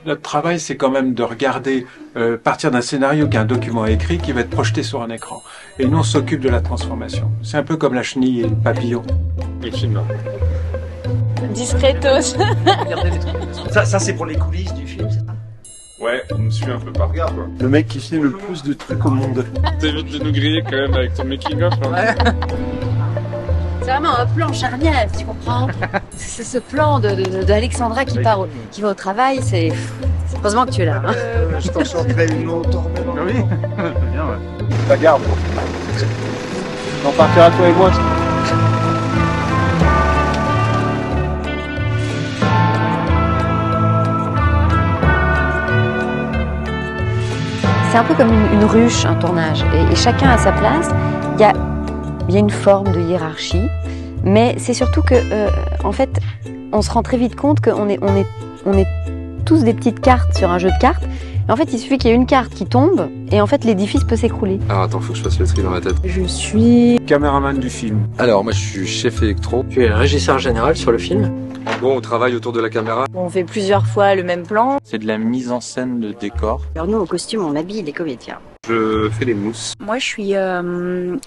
Notre travail, c'est quand même de regarder, partir d'un scénario qui est un document écrit qui va être projeté sur un écran. Et nous, on s'occupe de la transformation. C'est un peu comme la chenille et le papillon. Les films. Discretos. Ça c'est pour les coulisses du film, c'est ça? Ouais, on me suit un peu par regard, quoi. Le mec qui filme le plus de trucs au monde. T'évites de nous griller quand même avec ton making-of, là. Ouais. C'est vraiment un plan charnière, tu comprends? C'est ce plan d'Alexandra qui va au travail, c'est... Heureusement que tu es là. Hein. Je t'en chanterai une autre. Oui, bien, ouais. La garde. On partira toi et moi. C'est un peu comme une ruche, un tournage, et chacun à sa place. Il y a une forme de hiérarchie, mais c'est surtout que, en fait, on se rend très vite compte qu'on est tous des petites cartes sur un jeu de cartes. Et en fait, il suffit qu'il y ait une carte qui tombe, et en fait, l'édifice peut s'écrouler. Alors attends, faut que je fasse le tri dans ma tête. Je suis Caméraman du film. Alors moi je suis chef électro. Tu es régisseur général sur le film? Bon, on travaille autour de la caméra. On fait plusieurs fois le même plan. C'est de la mise en scène de décor. Alors nous, au costume, on habille les comédiens. Je fais les mousses. Moi, je suis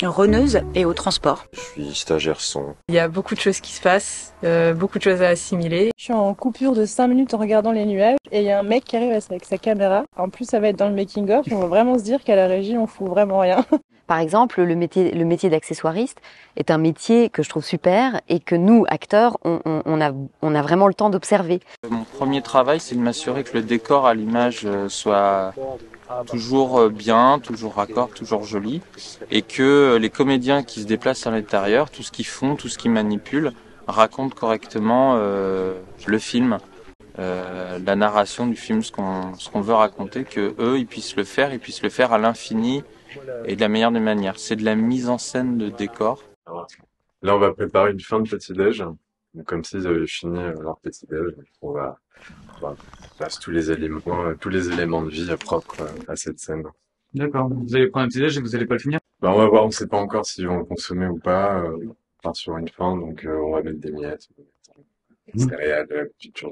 runneuse et au transport. Je suis stagiaire son. Il y a beaucoup de choses qui se passent, beaucoup de choses à assimiler. Je suis en coupure de 5 minutes en regardant les nuages et il y a un mec qui arrive avec sa caméra. En plus, ça va être dans le making-of. On va vraiment se dire qu'à la régie, on fout vraiment rien. Par exemple, le métier d'accessoiriste est un métier que je trouve super et que nous, acteurs, on a vraiment le temps d'observer. Mon premier travail, c'est de m'assurer que le décor à l'image soit toujours bien, toujours raccord, toujours joli, et que les comédiens qui se déplacent à l'intérieur, tout ce qu'ils font, tout ce qu'ils manipulent, racontent correctement le film, la narration du film, ce qu'on veut raconter, que eux, ils puissent le faire à l'infini et de la meilleure des manières. C'est de la mise en scène de décor. Là, on va préparer une fin de petit-déj. Comme s'ils avaient fini leur petit-déj. On va placer tous les éléments de vie propres à cette scène. D'accord. Vous allez prendre un petit-déj et vous allez pas le finir? Bah, on va voir, on sait pas encore s'ils vont le consommer ou pas. On part sur une fin, donc on va mettre des miettes, des céréales, de la confiture.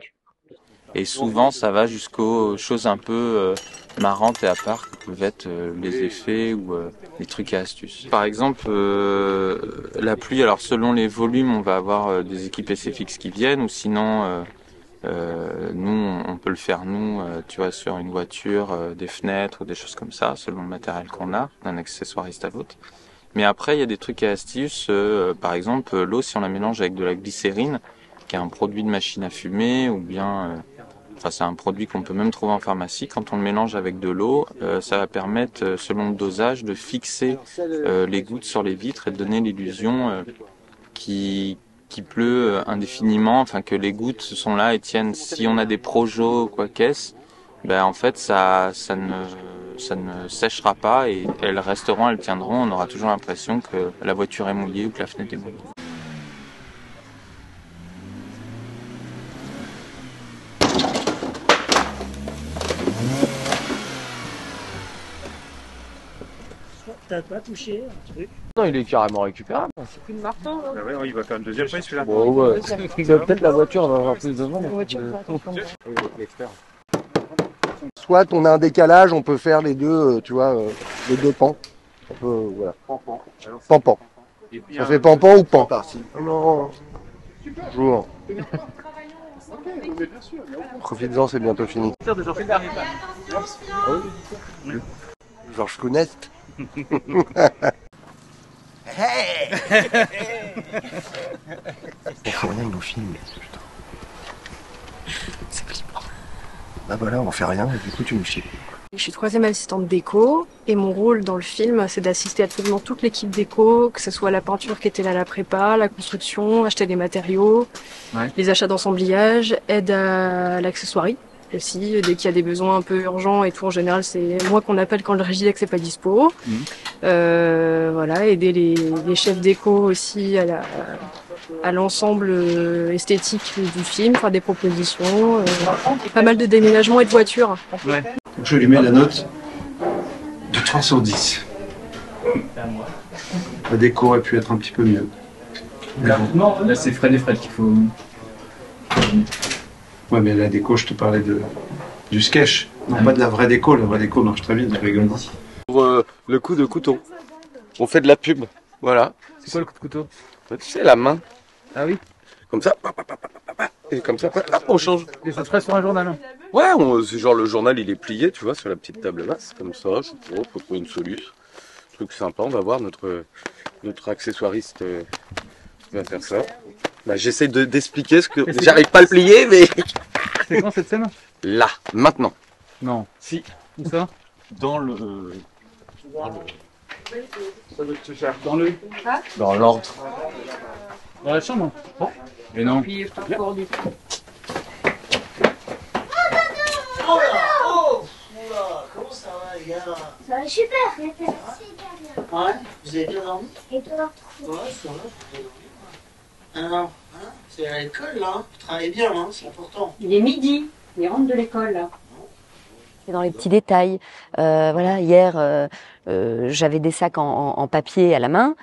Et souvent, ça va jusqu'aux choses un peu marrantes et à part, qui peuvent être les effets ou les trucs et astuces. Par exemple, la pluie, alors selon les volumes, on va avoir des équipes SFX qui viennent, ou sinon, nous, on peut le faire nous, tu vois, sur une voiture, des fenêtres ou des choses comme ça, selon le matériel qu'on a, un accessoiriste à l'autre. Mais après, il y a des trucs et astuces, par exemple, l'eau, si on la mélange avec de la glycérine, qui est un produit de machine à fumer, ou bien... Enfin, c'est un produit qu'on peut même trouver en pharmacie. Quand on le mélange avec de l'eau, ça va permettre, selon le dosage, de fixer les gouttes sur les vitres et de donner l'illusion qu'il pleut indéfiniment, enfin que les gouttes sont là et tiennent. Si on a des projets quoi qu'est-ce, ben en fait ça ne séchera pas et elles resteront, elles tiendront. On aura toujours l'impression que la voiture est mouillée ou que la fenêtre est mouillée. T'as pas touché un truc? Non, il est carrément récupérable. C'est plus de marteau, là. Ah ouais, il va faire une deuxième fois celui-là. Bon, ouais. Peut-être la voiture va avoir plus de vent. Soit on a un décalage, on peut faire les deux, tu vois, les deux pans. Voilà. Pampan. Ça fait pampan ou pan? Non. Bonjour. Profitez-en, c'est bientôt fini. Georges Cloonest. On fait rien, il nous filme. C'est flippant. Bah voilà, on fait rien et du coup tu nous chies. Je suis 3e assistante déco et mon rôle dans le film, c'est d'assister absolument toute l'équipe déco, que ce soit la peinture qui était là à la prépa, la construction, acheter des matériaux, les achats d'ensemblage, aide à l'accessoirie aussi, dès qu'il y a des besoins un peu urgents et tout. En général, c'est moi qu'on appelle quand le Régidex n'est pas dispo. Voilà, aider les chefs déco aussi à l'ensemble esthétique du film, faire des propositions, pas mal de déménagements et de voitures. Ouais. Donc je lui mets la note de 3 sur 10. La déco aurait pu être un petit peu mieux. Là c'est Fred et Fred qu'il faut... Ouais, mais la déco, je te parlais de du sketch, non pas de la vraie déco. La vraie déco marche très bien, je rigole. Pour le coup de couteau. On fait de la pub, voilà. C'est quoi le coup de couteau? Tu sais, la main. Ah oui. Comme ça, et comme ça, on change. Et ça se ferait sur un journal, hein? Ouais, c'est genre le journal il est plié, tu vois, sur la petite table basse, comme ça, je sais pas, faut trouver une solution. Truc sympa, on va voir notre accessoiriste va faire ça. Bah, j'essaie d'expliquer ce que... J'arrive pas à le plier, mais... C'est quand cette scène? Là, maintenant. Non. Si. Où ça? Dans le... Dans le... Dans l'ordre. Dans la chambre? Mais non. Comment ça va, les gars? Ça va super, merci bien. Ouais, vous avez bien dormi? Et toi? Ouais, ça va, j'ai bien dormi. Alors, hein, c'est à l'école, là. Vous travaillez bien, hein, c'est important. Il est midi, il rentre de l'école, là. C'est dans les petits détails. Voilà, hier, j'avais des sacs en papier à la main.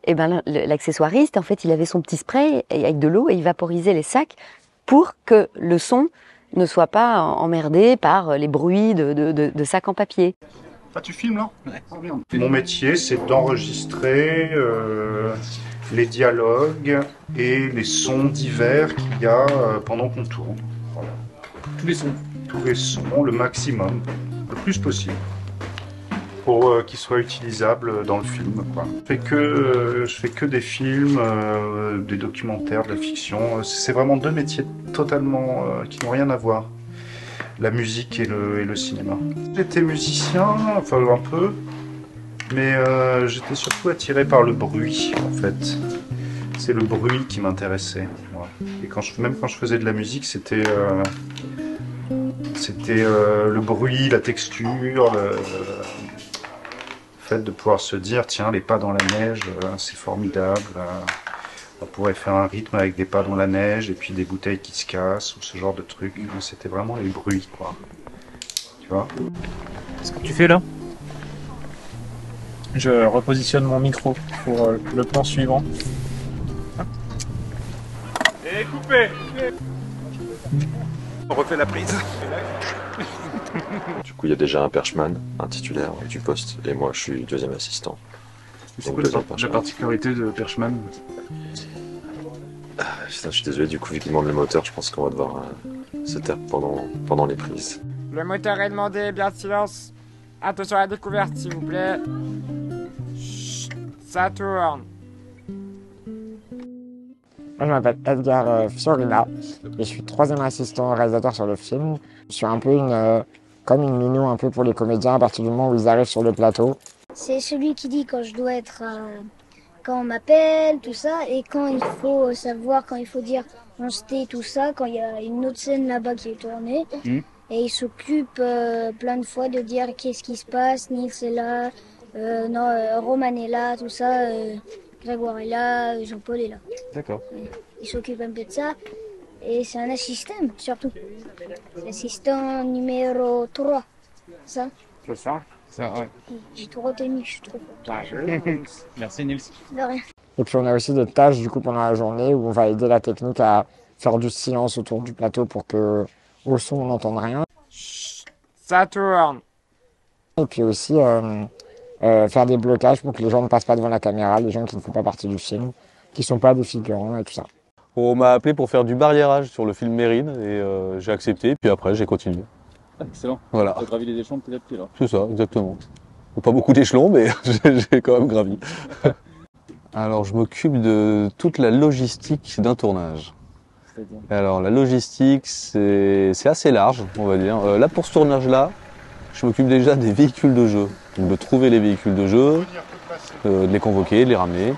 Et ben l'accessoiriste, en fait, il avait son petit spray avec de l'eau et il vaporisait les sacs pour que le son ne soit pas emmerdé par les bruits de sacs en papier. Ah, tu filmes là? Ouais. Mon métier, c'est d'enregistrer les dialogues et les sons divers qu'il y a pendant qu'on tourne. Voilà. Tous les sons? Tous les sons, le maximum, le plus possible, pour qu'ils soient utilisables dans le film, quoi. Je fais que des films, des documentaires, de la fiction. C'est vraiment deux métiers totalement qui n'ont rien à voir. La musique et le cinéma. J'étais musicien, enfin un peu, mais j'étais surtout attiré par le bruit, en fait. C'est le bruit qui m'intéressait. Moi. Et même quand je faisais de la musique, c'était le bruit, la texture, le fait de pouvoir se dire, tiens, les pas dans la neige, c'est formidable. On pourrait faire un rythme avec des pas dans la neige et puis des bouteilles qui se cassent ou ce genre de trucs. C'était vraiment les bruits, quoi. Tu vois? Ce que tu fais là? Je repositionne mon micro pour le plan suivant. Et coupé! On refait la prise. Du coup, il y a déjà un perchman, un titulaire du poste, et moi je suis deuxième assistant. C'est quoi la particularité de perchman? Putain, je suis désolé, du coup, vu qu'il demande le moteur, je pense qu'on va devoir se taire pendant les prises. Le moteur est demandé, bien de silence. Attention à la découverte, s'il vous plaît. Chut, ça tourne. Moi, je m'appelle Edgar Fiorina et je suis troisième assistant réalisateur sur le film. Je suis un peu comme une minou un peu pour les comédiens à partir du moment où ils arrivent sur le plateau. C'est celui qui dit quand je dois être, quand on m'appelle, tout ça, et quand il faut savoir, quand il faut dire on se tait, tout ça, quand il y a une autre scène là-bas qui est tournée. Et il s'occupe plein de fois de dire qu'est-ce qui se passe, Nils est là, Roman est là, tout ça, Grégoire est là, Jean-Paul est là. D'accord. Il s'occupe un peu de ça. Et c'est un assistant, surtout. L'assistant numéro 3. Ça? C'est ça? Ça, ouais. J'ai tout retenu, je suis trop fort. Merci Nils. De rien. Et puis on a aussi des tâches du coup pendant la journée où on va aider la technique à faire du silence autour du plateau pour que au son on n'entende rien. Chut, ça tourne. Et puis aussi faire des blocages pour que les gens ne passent pas devant la caméra, les gens qui ne font pas partie du film, qui ne sont pas des figurants et tout ça. On m'a appelé pour faire du barriérage sur le film Mérine et j'ai accepté, puis après j'ai continué. Ah, excellent. Voilà. Tu as gravi les échelons petit à petit là. C'est ça, exactement. Pas beaucoup d'échelons, mais j'ai quand même gravi. Alors je m'occupe de toute la logistique d'un tournage. Alors la logistique, c'est assez large, on va dire. Là pour ce tournage-là, je m'occupe déjà des véhicules de jeu. Donc de trouver les véhicules de jeu, de les convoquer, de les ramener.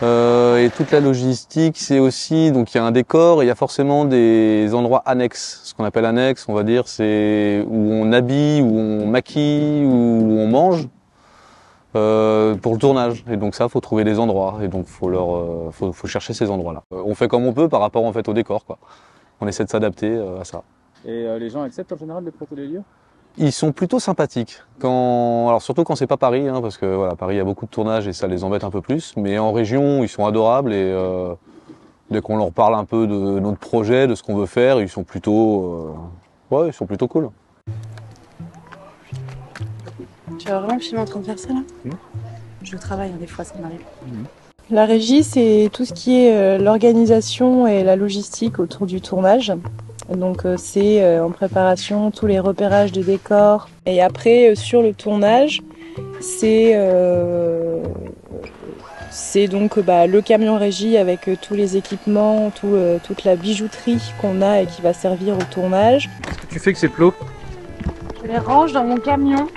Et toute la logistique, c'est aussi, donc il y a un décor et il y a forcément des endroits annexes. Ce qu'on appelle annexes, on va dire, c'est où on habille, où on maquille, où on mange pour le tournage. Et donc ça, faut trouver des endroits. Et donc faut chercher ces endroits-là. On fait comme on peut par rapport en fait au décor, quoi. On essaie de s'adapter à ça. Et les gens acceptent en général de prêter les lieux? Ils sont plutôt sympathiques, alors surtout quand c'est pas Paris, hein, parce que voilà, Paris il y a beaucoup de tournages et ça les embête un peu plus, mais en région ils sont adorables et dès qu'on leur parle un peu de notre projet, de ce qu'on veut faire, ils sont plutôt Ouais, ils sont plutôt cool. Tu vas vraiment me filmer en train de faire ça là? Je travaille, des fois ça m'arrive. La régie, c'est tout ce qui est l'organisation et la logistique autour du tournage. Donc c'est en préparation tous les repérages de décors. Et après, sur le tournage, c'est donc le camion régie avec tous les équipements, toute la bijouterie qu'on a et qui va servir au tournage. Qu'est-ce que tu fais que ces plots? Je les range dans mon camion,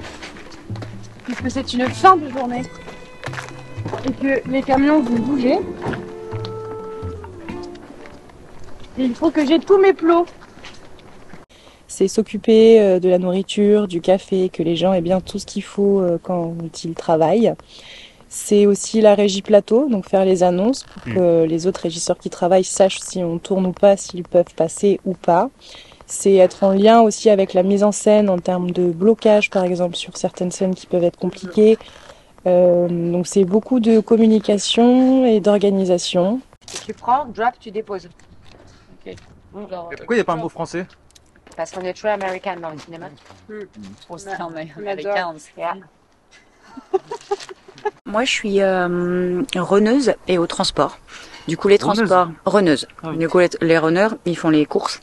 puisque c'est une fin de journée. Et que les camions vont bouger. Et il faut que j'ai tous mes plots. C'est s'occuper de la nourriture, du café, que les gens aient bien tout ce qu'il faut quand ils travaillent. C'est aussi la régie plateau, donc faire les annonces pour que les autres régisseurs qui travaillent sachent si on tourne ou pas, s'ils peuvent passer ou pas. C'est être en lien aussi avec la mise en scène en termes de blocage, par exemple, sur certaines scènes qui peuvent être compliquées. Donc c'est beaucoup de communication et d'organisation. Tu prends, drop, tu déposes. Okay. Pourquoi il n'y a pas un mot français? Parce qu'on est très américain dans le cinéma. Au cinéma américain. Moi, je suis runneuse et au transport. Du coup, les transports, runneuse. Du coup, les runners, ils font les courses.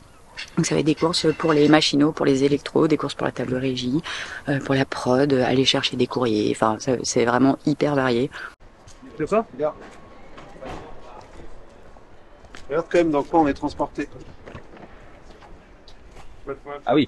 Donc, ça va être des courses pour les machinaux, pour les électros, des courses pour la table régie, pour la prod, aller chercher des courriers. Enfin, c'est vraiment hyper varié. C'est quoi? Regarde quand même dans quoi on est transporté. Ah oui.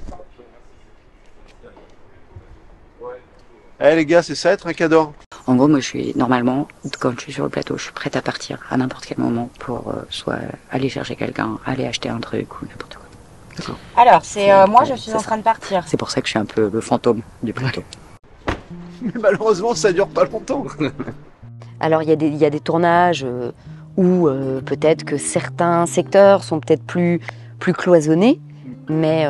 Eh les gars, c'est ça être un cador? En gros, moi, je suis normalement, quand je suis sur le plateau, je suis prête à partir à n'importe quel moment pour soit aller chercher quelqu'un, aller acheter un truc ou n'importe quoi. Alors, moi, je suis en train de partir. C'est pour ça que je suis un peu le fantôme du plateau. Mais malheureusement, ça dure pas longtemps. Alors, il y a des tournages où peut-être que certains secteurs sont peut-être plus cloisonnés. Mais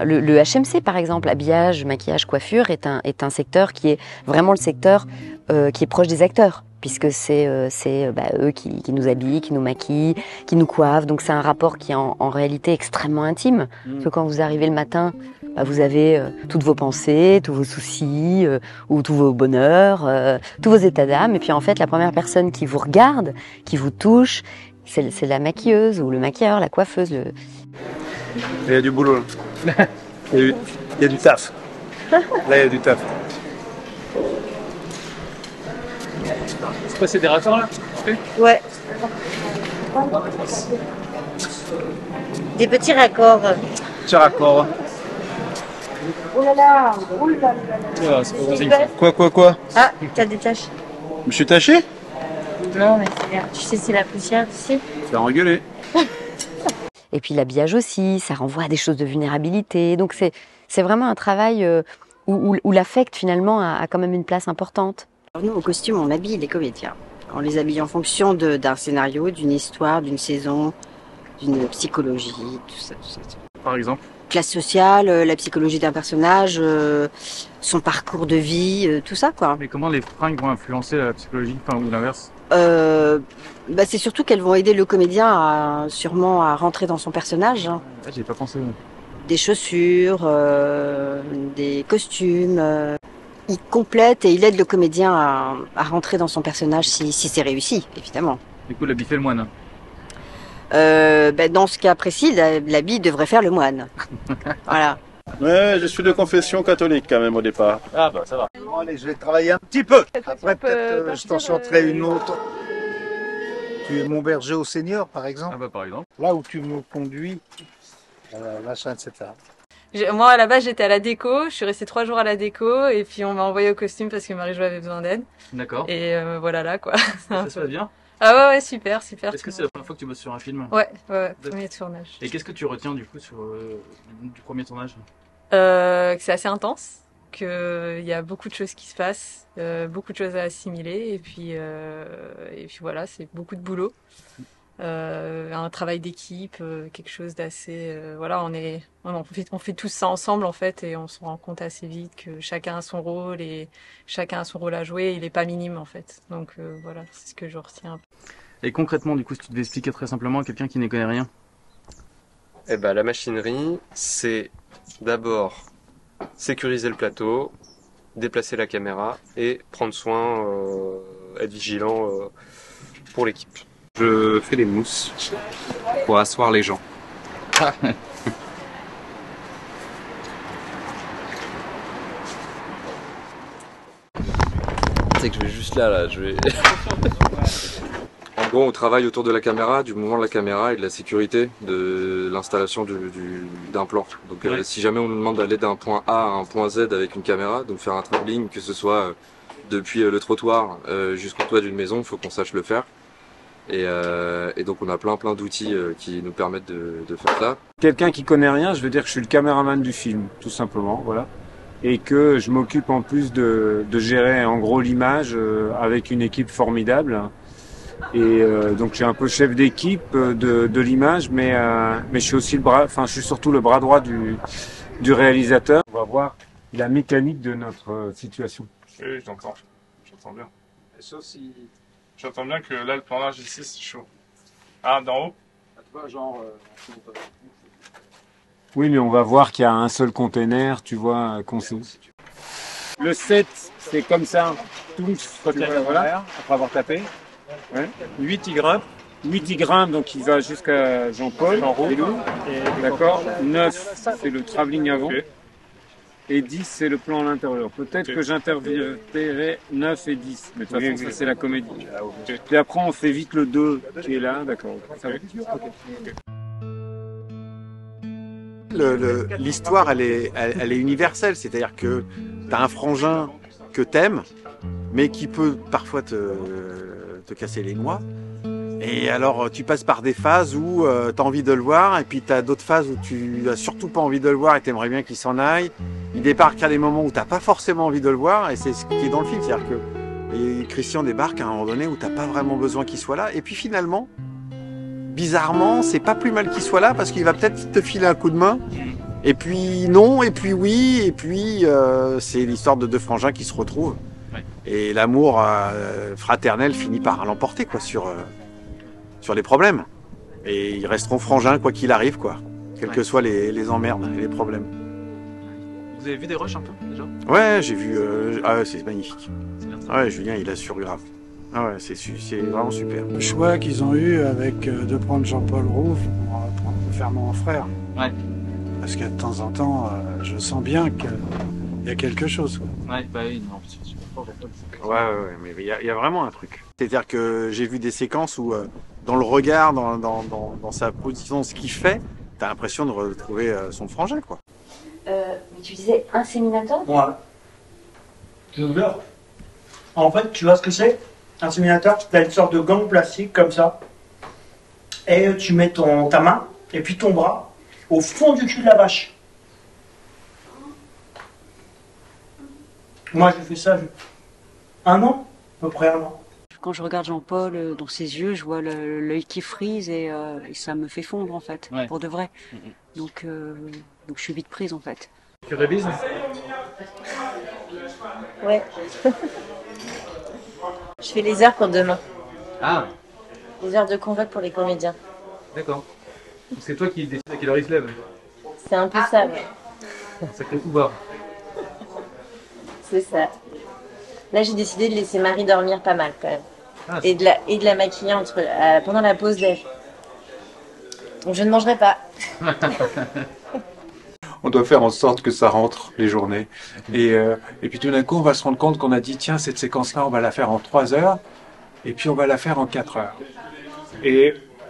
le HMC, par exemple, habillage, maquillage, coiffure, est un secteur qui est vraiment le secteur qui est proche des acteurs, puisque c'est eux qui nous habillent, qui nous maquillent, qui nous coiffent. Donc c'est un rapport qui est en réalité extrêmement intime. Parce que quand vous arrivez le matin, vous avez toutes vos pensées, tous vos soucis, ou tous vos bonheurs, tous vos états d'âme. Et puis en fait, la première personne qui vous regarde, qui vous touche, c'est la maquilleuse ou le maquilleur, la coiffeuse. Il y a du boulot là. Il y a du taf. Là, il y a du taf. C'est quoi, c'est des raccords là? Ouais. Des petits raccords. Petit raccord. Oh là là, oh là là. C'est pas possible. Quoi? Ah, t'as des taches. Je me suis taché? Non, mais tu sais, c'est la poussière, tu sais. Tu vas engueuler. Et puis l'habillage aussi, ça renvoie à des choses de vulnérabilité. Donc c'est vraiment un travail où l'affect finalement a quand même une place importante. Alors nous, au costume, on habille les comédiens. On les habille en fonction d'un scénario, d'une histoire, d'une saison, d'une psychologie, tout ça. Par exemple? Classe sociale, la psychologie d'un personnage, son parcours de vie, tout ça quoi. Mais comment les fringues vont influencer la psychologie, enfin ou l'inverse? C'est surtout qu'elles vont aider le comédien sûrement à rentrer dans son personnage. Hein. Ah, j'y ai pas pensé. Des chaussures, des costumes. Il complète et il aide le comédien à rentrer dans son personnage si c'est réussi, évidemment. Du coup, l'habit fait le moine. Dans ce cas précis, l'habit devrait faire le moine. Voilà. Ouais, je suis de confession catholique quand même au départ. Ah bah ça va. Bon, allez, je vais travailler un petit peu. Après, peut-être je t'en chanterai une autre. Tu es mon berger au Seigneur, par exemple. Ah bah par exemple. Là où tu me conduis, machin, etc. Moi, à la base, j'étais à la déco. Je suis restée 3 jours à la déco et puis on m'a envoyé au costume parce que Marie-Jo avait besoin d'aide. D'accord. Et voilà là quoi. Ça se passe bien? Ah ouais, super. Est-ce que c'est la première fois que tu bosses sur un film? Ouais, premier tournage. Et qu'est-ce que tu retiens du coup du premier tournage? Que c'est assez intense, qu'il y a beaucoup de choses qui se passent, beaucoup de choses à assimiler et puis voilà, c'est beaucoup de boulot. Un travail d'équipe, quelque chose d'assez voilà, on fait tout ça ensemble en fait et on se rend compte assez vite que chacun a son rôle et chacun a son rôle à jouer, il est pas minime en fait. Donc voilà, c'est ce que je retiens. Et concrètement, du coup, si tu devais expliquer très simplement à quelqu'un qui n'y connaît rien? Eh ben, la machinerie, c'est d'abord sécuriser le plateau, déplacer la caméra et prendre soin, être vigilant pour l'équipe. Je fais des mousses pour asseoir les gens. C'est que je vais juste là, je vais... En gros, on travaille autour de la caméra, du mouvement de la caméra et de la sécurité de l'installation d'un plan. Donc si jamais on nous demande d'aller d'un point A à un point Z avec une caméra, donc faire un travelling, que ce soit depuis le trottoir jusqu'au toit d'une maison, il faut qu'on sache le faire. Et donc on a plein d'outils qui nous permettent de faire ça. Quelqu'un qui connaît rien, je veux dire que je suis le caméraman du film, tout simplement, voilà. Et que je m'occupe en plus de gérer en gros l'image avec une équipe formidable. Et donc je suis un peu chef d'équipe de l'image, mais je suis aussi je suis surtout le bras droit du réalisateur. On va voir la mécanique de notre situation. Oui, j'entends bien. Sauf si... J'entends bien que là, le plan large ici, c'est chaud. Ah, d'en haut? Tu vois, genre... Oui, mais on va voir qu'il y a un seul container, tu vois, Le 7, c'est comme ça, voilà, après avoir tapé. Ouais. 8, il grimpe. 8, il grimpe, donc il va jusqu'à Jean-Paul, d'accord. 9, c'est le travelling avant. Okay. Et 10, c'est le plan à l'intérieur. Peut-être que j'intervertirai 9 et 10, mais de toute façon, ça c'est la comédie. Puis après, on fait vite le 2 qui est là, d'accord. L'histoire, elle est universelle, c'est-à-dire que tu as un frangin que t'aimes, mais qui peut parfois te casser les noix. Et alors tu passes par des phases où tu as envie de le voir, et puis tu as d'autres phases où tu as surtout pas envie de le voir et tu aimerais bien qu'il s'en aille. Il débarque à des moments où tu n'as pas forcément envie de le voir, et c'est ce qui est dans le film, c'est-à-dire que Christian débarque à un moment donné où tu n'as pas vraiment besoin qu'il soit là, et puis finalement, bizarrement, c'est pas plus mal qu'il soit là, parce qu'il va peut-être te filer un coup de main, et puis non, et puis oui, et puis c'est l'histoire de deux frangins qui se retrouvent. Et l'amour fraternel finit par l'emporter quoi sur les problèmes. Et ils resteront frangins quoi qu'il arrive quoi, quels que soient les emmerdes et les problèmes. Vous avez vu des rushs un peu déjà? Ouais, j'ai vu. Ah, c'est magnifique. Ouais, Julien, il assure grave. Ah ouais, c'est vraiment super. Le choix qu'ils ont eu avec de prendre Jean-Paul Rouve pour faire mon frère. Ouais. Parce que de temps en temps, je sens bien qu'il y a quelque chose. Quoi. Ouais, bah oui, non, c'est pas Ouais, mais il y a vraiment un truc. C'est-à-dire que j'ai vu des séquences où, dans le regard, dans sa position, ce qu'il fait, t'as l'impression de retrouver son frangin, quoi. Mais tu disais inséminateur? Ouais. C'est ouvert. En fait, tu vois ce que c'est? Inséminateur, tu as une sorte de gant plastique comme ça. Et tu mets ta main et puis ton bras au fond du cul de la vache. Moi, j'ai fait ça 1 an, à peu près 1 an. Quand je regarde Jean-Paul dans ses yeux, je vois l'œil qui frise et ça me fait fondre en fait, pour de vrai. Donc je suis vite prise en fait. Tu révises? Ouais. Je fais les heures pour demain. Ah. Les heures de convoque pour les comédiens. D'accord. C'est toi qui décides à quelle heure ils se lèvent? C'est un peu ça, ouais. Un sacré pouvoir. C'est ça. Là, j'ai décidé de laisser Marie dormir pas mal quand même. Ah, et de la maquiller pendant la pause déj. Donc je ne mangerai pas. On doit faire en sorte que ça rentre les journées. Et puis tout d'un coup, on va se rendre compte qu'on a dit, tiens, cette séquence-là, on va la faire en 3 heures, et puis on va la faire en 4 heures.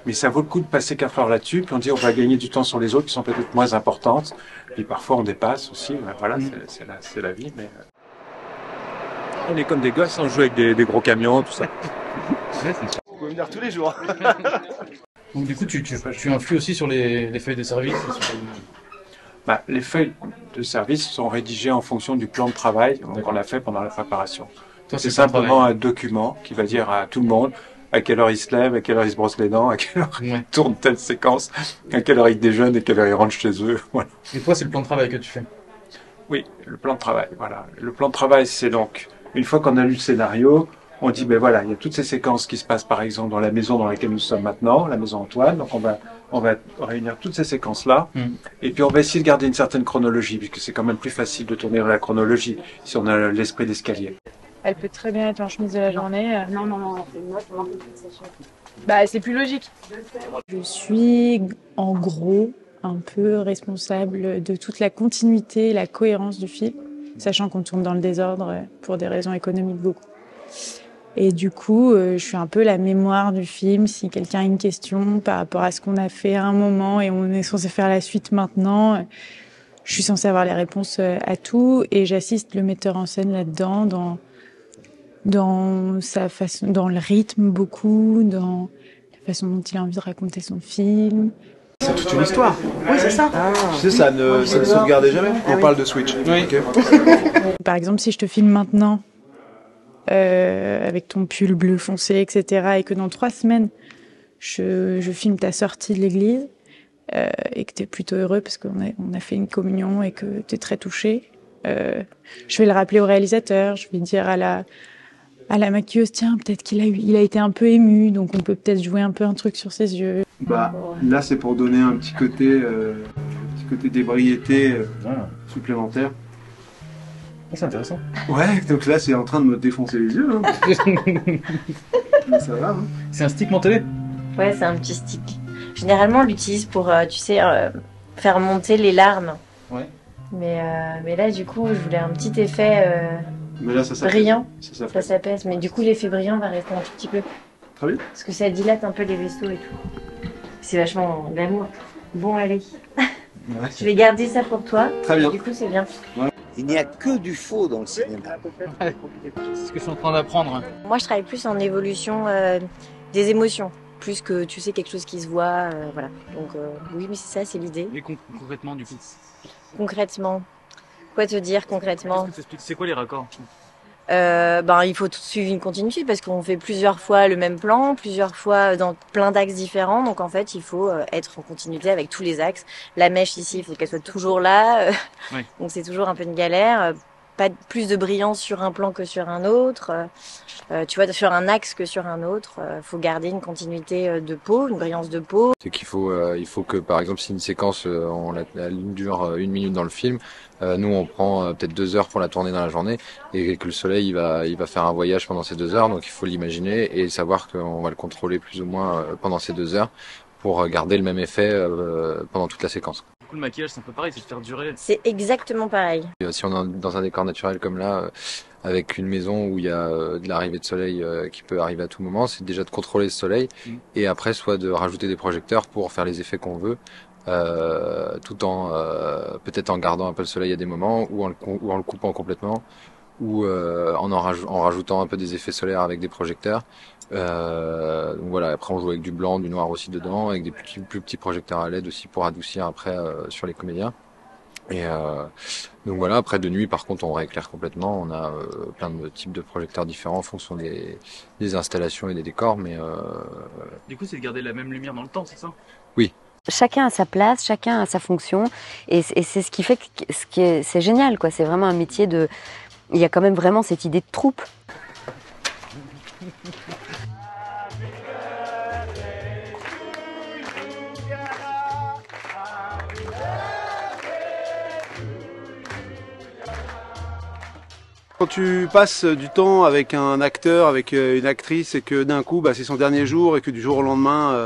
Mais ça vaut le coup de passer 4 heures là-dessus, puis on dit, on va gagner du temps sur les autres qui sont peut-être moins importantes. Puis parfois, on dépasse aussi. Ben voilà, c'est la vie. Mais on est comme des gosses, on joue avec des gros camions, tout ça. Vous pouvez venir tous les jours. Donc du coup, tu influes aussi sur les feuilles de service les feuilles de service sont rédigées en fonction du plan de travail qu'on a fait pendant la préparation. C'est simplement un document qui va dire à tout le monde à quelle heure il se lève, à quelle heure il se brosse les dents, à quelle heure il tourne telle séquence, à quelle heure il déjeune et à quelle heure il rentre chez eux. Voilà. Et toi, c'est le plan de travail que tu fais? Oui, le plan de travail, voilà. Le plan de travail, c'est donc, une fois qu'on a lu le scénario, on dit, ben voilà, il y a toutes ces séquences qui se passent, par exemple, dans la maison dans laquelle nous sommes maintenant, la maison Antoine, donc on va on va réunir toutes ces séquences-là, et puis on va essayer de garder une certaine chronologie, puisque c'est quand même plus facile de tourner la chronologie si on a l'esprit d'escalier. Elle peut très bien être en chemise de la journée. Non, Bah, c'est plus logique. Je suis, en gros, un peu responsable de toute la continuité et la cohérence du film, sachant qu'on tourne dans le désordre pour des raisons économiques beaucoup. Et du coup, je suis un peu la mémoire du film. Si quelqu'un a une question par rapport à ce qu'on a fait à un moment et on est censé faire la suite maintenant, je suis censée avoir les réponses à tout et j'assiste le metteur en scène là-dedans, dans sa façon, dans le rythme beaucoup, dans la façon dont il a envie de raconter son film. C'est toute une histoire. Oui, c'est ça. Tu sais, ça ne sauvegardait jamais. On parle de Switch. Oui. Okay. Par exemple, si je te filme maintenant, avec ton pull bleu foncé, etc., et que dans 3 semaines, je filme ta sortie de l'église, et que tu es plutôt heureux parce qu'on a fait une communion et que tu es très touché, je vais le rappeler au réalisateur, je vais dire à la maquilleuse, tiens, peut-être il a été un peu ému, donc on peut peut-être jouer un peu un truc sur ses yeux. Bah, là, c'est pour donner un petit côté d'ébriété supplémentaire. C'est intéressant. Ouais, donc là, c'est en train de me défoncer les yeux. Hein. Mais ça va. Hein. C'est un stick mantelé? Ouais, c'est un petit stick. Généralement, on l'utilise pour, tu sais, faire monter les larmes. Ouais. Mais là, du coup, je voulais un petit effet mais là, ça brillant. Ça s'apaise. Mais du coup, l'effet brillant va rester un tout petit peu. Très bien. Parce que ça dilate un peu les vaisseaux et tout. C'est vachement d'amour. Bon, allez. Ouais. Je vais garder ça pour toi. Très bien. Du coup, c'est bien. Ouais. Il n'y a que du faux dans le cinéma. Ouais. C'est ce que je suis en train d'apprendre. Moi, je travaille plus en évolution des émotions. Plus que, tu sais, quelque chose qui se voit. Voilà. Donc, oui, mais c'est ça, c'est l'idée. Mais concrètement, du coup. Concrètement. Quoi te dire concrètement? C'est quoi les raccords? Il faut suivre une continuité parce qu'on fait plusieurs fois le même plan, plusieurs fois dans plein d'axes différents. Donc en fait, il faut être en continuité avec tous les axes. La mèche ici, il faut qu'elle soit toujours là. Oui. Donc c'est toujours un peu une galère. Pas plus de brillance sur un plan que sur un autre. Tu vois, sur un axe que sur un autre. Faut garder une continuité de peau, une brillance de peau. C'est qu'il faut, il faut que, par exemple, si une séquence, la ligne dure 1 minute dans le film, nous on prend peut-être 2 heures pour la tourner dans la journée et que le soleil il va faire un voyage pendant ces 2 heures. Donc il faut l'imaginer et savoir qu'on va le contrôler plus ou moins pendant ces 2 heures pour garder le même effet pendant toute la séquence. Du coup, le maquillage, c'est un peu pareil, c'est de faire durer. C'est exactement pareil. Si on est dans un décor naturel comme là, avec une maison où il y a de l'arrivée de soleil qui peut arriver à tout moment, c'est déjà de contrôler ce soleil et après soit de rajouter des projecteurs pour faire les effets qu'on veut, tout en peut-être en gardant un peu le soleil à des moments ou en le coupant complètement ou en rajoutant un peu des effets solaires avec des projecteurs. Donc voilà, après on joue avec du blanc, du noir aussi dedans, avec des plus petits projecteurs à LED aussi pour adoucir après sur les comédiens. Et donc voilà, après de nuit par contre on rééclaire complètement, on a plein de types de projecteurs différents en fonction des installations et des décors, mais Du coup c'est de garder la même lumière dans le temps, c'est ça? Oui. Chacun a sa place, chacun a sa fonction, et c'est ce qui fait que c'est génial, quoi. C'est vraiment un métier de... Il y a quand même vraiment cette idée de troupe. Quand tu passes du temps avec un acteur, avec une actrice, et que d'un coup c'est son dernier jour et que du jour au lendemain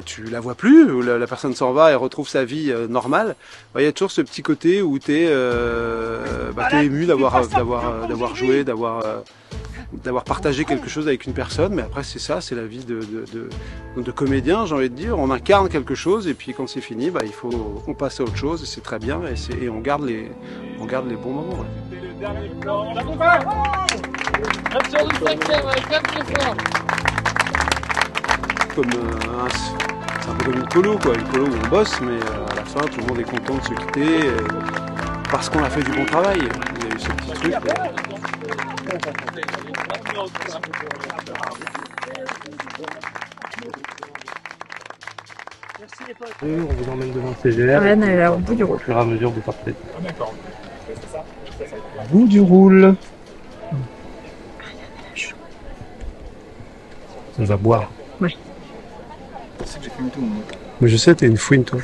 tu la vois plus, ou la personne s'en va et retrouve sa vie normale, il y a toujours ce petit côté où t'es ému d'avoir joué, d'avoir partagé quelque chose avec une personne. Mais après c'est ça, c'est la vie de comédien, j'ai envie de dire. On incarne quelque chose et puis quand c'est fini, il faut on passe à autre chose et c'est très bien et on garde les bons moments. Ouais. Dernier plan, on la Même sur le 5e avec même plus fort. C'est un peu comme une colo, quoi. Une colo où on bosse, mais à la fin, tout le monde est content de se quitter parce qu'on a fait du bon travail. Il y a eu ce petit truc. On vous emmène devant le CGR. Rennes, elle est au bout du rôle. Au fur et à mesure, vous partez. Bout du roule. On va boire. Oui. C'est que j'ai fait tout. Mais je sais, t'es une fouine, toi.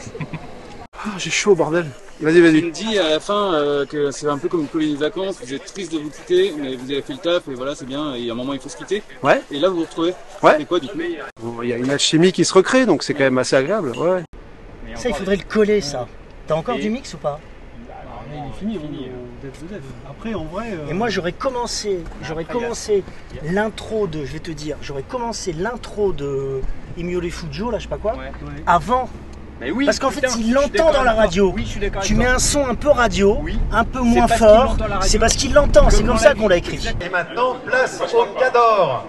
Ah, j'ai chaud, bordel. Vas-y, vas-y. Il me dit à la fin que c'est un peu comme une colonie de vacances, vous êtes triste de vous quitter, mais vous avez fait le taf et voilà, c'est bien, et à un moment il faut se quitter. Ouais. Et là vous vous retrouvez. Ouais. C'est quoi du coup? Bon, il y a une alchimie qui se recrée, donc c'est quand même assez agréable. Ouais. Ça, il faudrait le coller, ça. T'as encore du mix ou pas? Il est fini, Après, en vrai... Et moi, j'aurais commencé l'intro de, je vais te dire, j'aurais commencé l'intro de Emile Fujo, là, je sais pas quoi, avant. Mais oui, parce qu'en putain, fait, il l'entend dans la radio. Oui, je suis d'accord. Tu mets un son un peu radio, un peu moins fort. C'est parce qu'il l'entend. C'est comme ça qu'on l'a écrit. Et maintenant, place au Cador.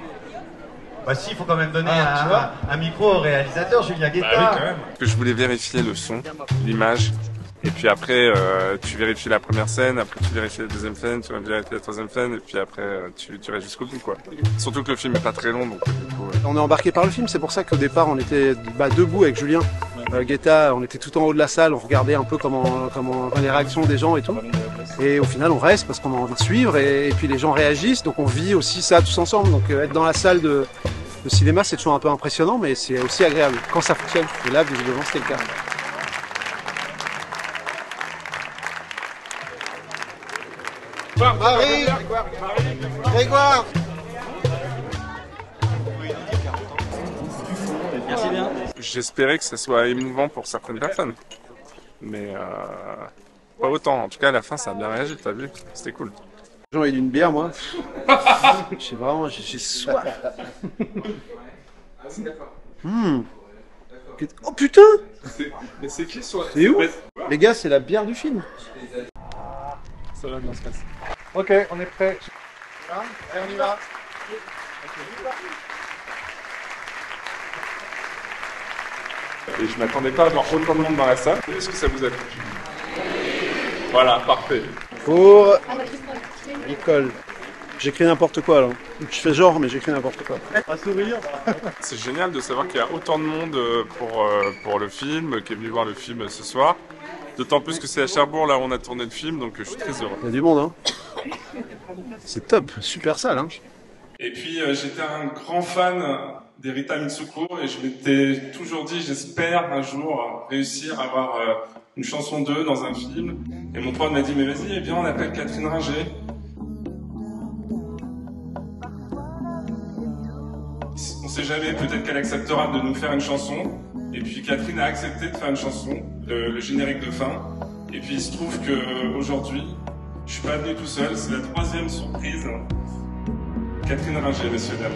Voici, il faut quand même donner un micro au réalisateur Julien Guetta. Bah oui, quand même. Parce que je voulais vérifier le son, l'image. Et puis après, tu vérifies la première scène, après tu vérifies la deuxième scène, tu vérifies la troisième scène, et puis après, tu restes jusqu'au bout, quoi. Surtout que le film est pas très long, donc du coup... On est embarqué par le film, c'est pour ça qu'au départ, on était debout avec Julien Guetta, on était tout en haut de la salle, on regardait un peu comment les réactions des gens et tout. Et au final, on reste parce qu'on a envie de suivre, et puis les gens réagissent, donc on vit aussi ça tous ensemble. Donc être dans la salle de cinéma, c'est toujours un peu impressionnant, mais c'est aussi agréable quand ça fonctionne. Et là, visiblement, c'était le cas. Marie, Grégoire. Merci bien. J'espérais que ça soit émouvant pour certaines personnes. Mais pas autant. En tout cas, à la fin, ça a bien réagi, t'as vu? C'était cool. J'ai envie d'une bière, moi. J'ai vraiment, j'ai soif. Oh putain! Mais c'est qui soit? C'est où? Les gars, c'est la bière du film. Ça va bien se passer. Ok, on est prêt. Allez, on y va. Et je m'attendais pas à avoir autant de monde dans la salle. Est-ce que ça vous a plu? Voilà, parfait. Pour Nicole. J'écris n'importe quoi là. Je fais genre, mais j'écris n'importe quoi. Un sourire. C'est génial de savoir qu'il y a autant de monde pour le film, qui est venu voir le film ce soir. D'autant plus que c'est à Cherbourg, là où on a tourné le film, donc je suis très heureux. Il y a du monde, hein. C'est top, super salle, hein. Et puis j'étais un grand fan d'Erita Mitsuko et je m'étais toujours dit, j'espère un jour réussir à avoir une chanson d'eux dans un film. Et mon pote m'a dit, mais vas-y, eh bien on appelle Catherine Ringer. On sait jamais, peut-être qu'elle acceptera de nous faire une chanson. Et puis Catherine a accepté de faire une chanson, le générique de fin. Et puis il se trouve qu'aujourd'hui, je suis pas venu tout seul, c'est la troisième surprise. Catherine Ringer, messieurs, dames.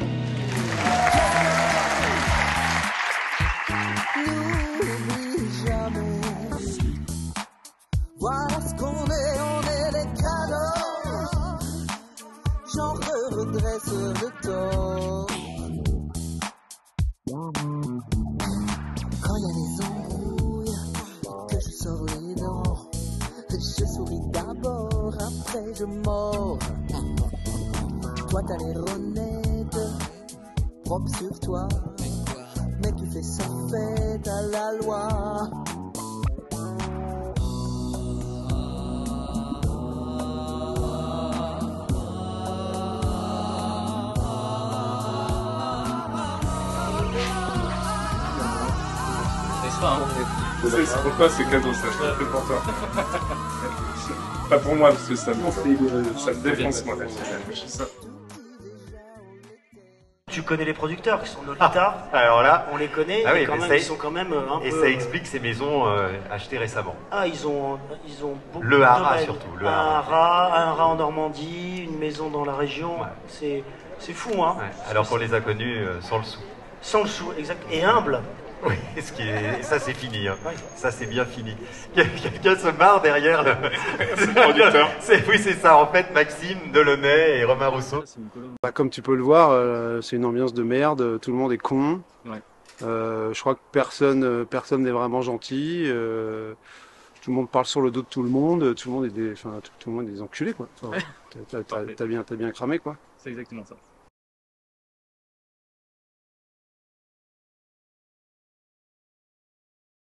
N'oublie jamais. Voilà ce qu'on est, on est les cadeaux. J'en redresse le tort. Quand il y a des embrouilles, que je sors les dents, je souris d'abord, après je mords. Toi t'as l'air honnête, propre sur toi, mais tu fais ça fête à la loi. C'est pour toi, c'est cadeau, ça. C'est pour toi. Pas pour moi, parce que ça me défonce, moi. Ça. Tu connais les producteurs qui sont Lolita. Alors là, on les connaît, ah oui, et quand même, ils sont quand même un peu... Et ça explique ces maisons achetées récemment. Ah, ils ont beaucoup le de Haras domaines. surtout. Un Haras en Normandie, une maison dans la région. Ouais. C'est fou, hein. Ouais. Alors qu'on les a connus sans le sou. Sans le sou, exact. Et humble. Oui, ça c'est fini, hein. Ouais. Ça c'est bien fini. Quelqu'un se marre derrière le producteur. Oui, c'est ça, en fait, Maxime Delaunay et Romain Rousseau. Bah, comme tu peux le voir, c'est une ambiance de merde, tout le monde est con. Ouais. Je crois que personne n'est vraiment gentil. Tout le monde parle sur le dos de tout le monde, tout le monde est des enculés, quoi. Enfin, t'as bien cramé, quoi. C'est exactement ça.